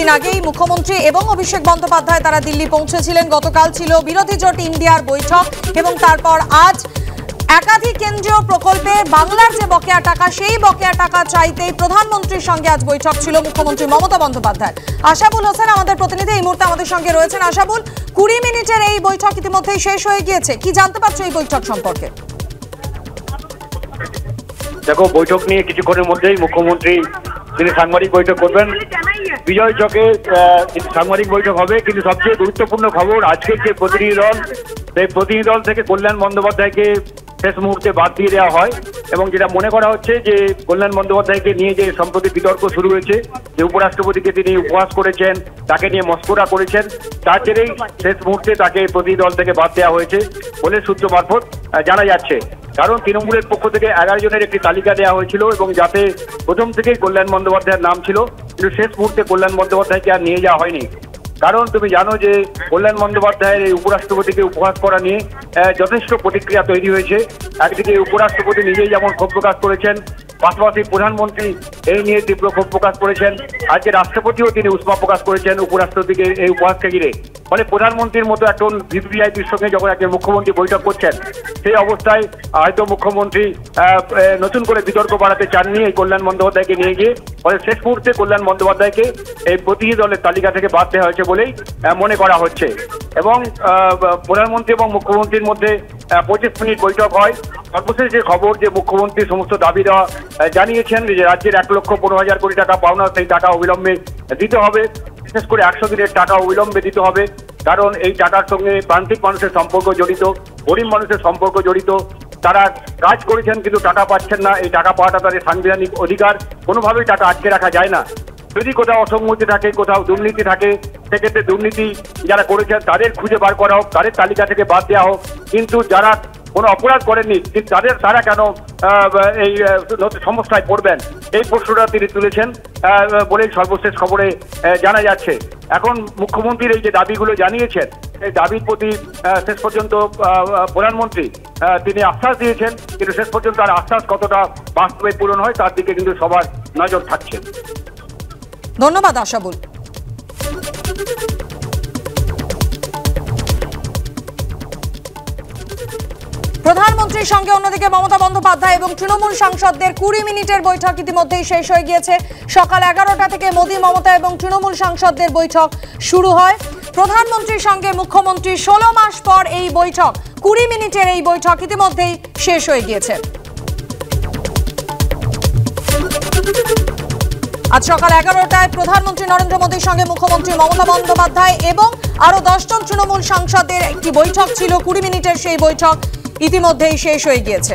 কিছুদিন আগেই মুখ্যমন্ত্রী এবং অভিষেক বন্দ্যোপাধ্যায় তারা দিল্লি পৌঁছেছিলেন। গতকাল ছিল বিরোধী জোট ইন্ডিয়ার বৈঠক এবং তারপর আজ একাধিক কেন্দ্রীয় প্রকল্পে বাংলার যে বকেয়া টাকা সেই বকেয়া টাকা চাইতেই প্রধানমন্ত্রীর সঙ্গে আজ বৈঠক ছিল মুখ্যমন্ত্রী মমতা বন্দ্যোপাধ্যায়। আশাবুল হোসেন আমাদের প্রতিনিধি এই মুহূর্তে আমাদের সঙ্গে রয়েছেন। আশাবুল, 20 মিনিটের এই বৈঠক ইতিমধ্যেই শেষ হয়ে গিয়েছে, কি জানতে পারছো এই বৈঠক সম্পর্কে? দেখো, বৈঠক নিয়ে কিছুক্ষণের মধ্যেই মুখ্যমন্ত্রী তিনি সাংবাদিক বৈঠক করবেন। বিজয় চকে সাংবাদিক বৈঠক হবে, কিন্তু সবচেয়ে গুরুত্বপূর্ণ খবর আজকের যে প্রতিনিধি দল, সেই প্রতিনিধি দল থেকে কল্যাণ বন্দ্যোপাধ্যায়কে শেষ মুহূর্তে বাদ দিয়ে দেওয়া হয় এবং যেটা মনে করা হচ্ছে যে কল্যাণ বন্দ্যোপাধ্যায়কে নিয়ে যে সম্প্রতি বিতর্ক শুরু হয়েছে, যে উপরাষ্ট্রপতিকে তিনি উপহাস করেছেন, তাকে নিয়ে মস্করা করেছেন, তার জেরেই শেষ মুহূর্তে তাকে প্রতিনিধি দল থেকে বাদ দেওয়া হয়েছে বলে সূত্র মারফত জানা যাচ্ছে। কারণ তৃণমূলের পক্ষ থেকে 11 জনের একটি তালিকা দেওয়া হয়েছিল এবং যাতে প্রথম থেকেই কল্যাণ বন্দ্যোপাধ্যায়ের নাম ছিল, কিন্তু শেষ মুহূর্তে কল্যাণ বন্দ্যোপাধ্যায়কে আর নিয়ে যাওয়া হয়নি। কারণ তুমি জানো যে কল্যাণ বন্দ্যোপাধ্যায়ের এই উপরাষ্ট্রপতিকে উপহাস করা নিয়ে যথেষ্ট প্রতিক্রিয়া তৈরি হয়েছে। একদিকে উপরাষ্ট্রপতি নিজেই যেমন ক্ষোভ প্রকাশ করেছেন, পাশাপাশি প্রধানমন্ত্রী এই নিয়ে তীব্র ক্ষোভ প্রকাশ করেছেন। আজকে রাষ্ট্রপতিও তিনি উষ্মা প্রকাশ করেছেন উপরাষ্ট্রপতিকে এই উপহাসকে ঘিরে। ফলে প্রধানমন্ত্রীর মতো একজন ভিভিআইপির সঙ্গে যখন একজন মুখ্যমন্ত্রী বৈঠক করছেন, সেই অবস্থায় হয়তো মুখ্যমন্ত্রী নতুন করে বিতর্ক বাড়াতে চাননি এই কল্যাণ বন্দ্যোপাধ্যায়কে নিয়ে গিয়ে। ফলে শেষ মুহূর্তে কল্যাণ বন্দ্যোপাধ্যায়কে এই প্রতিনিধি দলের তালিকা থেকে বাদ দেওয়া হয়েছে বলেই মনে করা হচ্ছে। এবং প্রধানমন্ত্রী এবং মুখ্যমন্ত্রীর মধ্যে 25 মিনিট বৈঠক হয়। সর্বশেষ যে খবর, যে মুখ্যমন্ত্রী সমস্ত দাবি দেওয়া জানিয়েছেন যে রাজ্যের 1,15,000 কোটি টাকা পাওনা, সেই টাকা অবিলম্বে দিতে হবে। বিশেষ করে 100 দিনের টাকা অবিলম্বে দিতে হবে, কারণ এই টাকার সঙ্গে প্রান্তিক মানুষের সম্পর্ক জড়িত, গরিব মানুষের সম্পর্ক জড়িত। তারা কাজ করেছেন কিন্তু টাকা পাচ্ছেন না, এই টাকা পাওয়াটা তাদের সাংবিধানিক অধিকার, কোনোভাবেই টাকা আটকে রাখা যায় না। যদি কোথাও অসঙ্গতি থাকে, কোথাও দুর্নীতি থাকে, সেক্ষেত্রে দুর্নীতি যারা করেছেন তাদের খুঁজে বার করা হোক, তাদের তালিকা থেকে বাদ দেওয়া হোক। কিন্তু যারা কোনো অপরাধ করেননি কিন্তু তারা কেন এই সমস্যায় পড়বেন, এই প্রশ্নটা তিনি তুলেছেন বলেই সর্বশেষ খবরে জানা যাচ্ছে। এখন মুখ্যমন্ত্রীর এই যে দাবিগুলো জানিয়েছেন, এই দাবির প্রতি শেষ পর্যন্ত প্রধানমন্ত্রী তিনি আশ্বাস দিয়েছেন, কিন্তু শেষ পর্যন্ত তার আশ্বাস কতটা বাস্তবে পূরণ হয় তার দিকে কিন্তু সবার নজর থাকছে। ধন্যবাদ আশাবুল। প্রধানমন্ত্রীর সঙ্গে অন্যদিকে মমতা বন্দ্যোপাধ্যায় এবং তৃণমূল সাংসদদের 20 মিনিটের বৈঠক ইতিমধ্যেই শেষ হয়ে গিয়েছে। সকাল 11টা থেকে মোদী, মমতা এবং তৃণমূল সাংসদদের বৈঠক শুরু হয়। প্রধানমন্ত্রীর সঙ্গে মুখ্যমন্ত্রী 16 মাস পর এই বৈঠক, 20 মিনিটের এই বৈঠক ইতিমধ্যেই শেষ হয়ে গিয়েছে। আজ সকাল 11টায় প্রধানমন্ত্রী নরেন্দ্র মোদীর সঙ্গে মুখ্যমন্ত্রী মমতা বন্দ্যোপাধ্যায় এবং আরো 10 জন তৃণমূল সাংসদের একটি বৈঠক ছিল। 20 মিনিটের সেই বৈঠক ইতিমধ্যেই শেষ হয়ে গিয়েছে।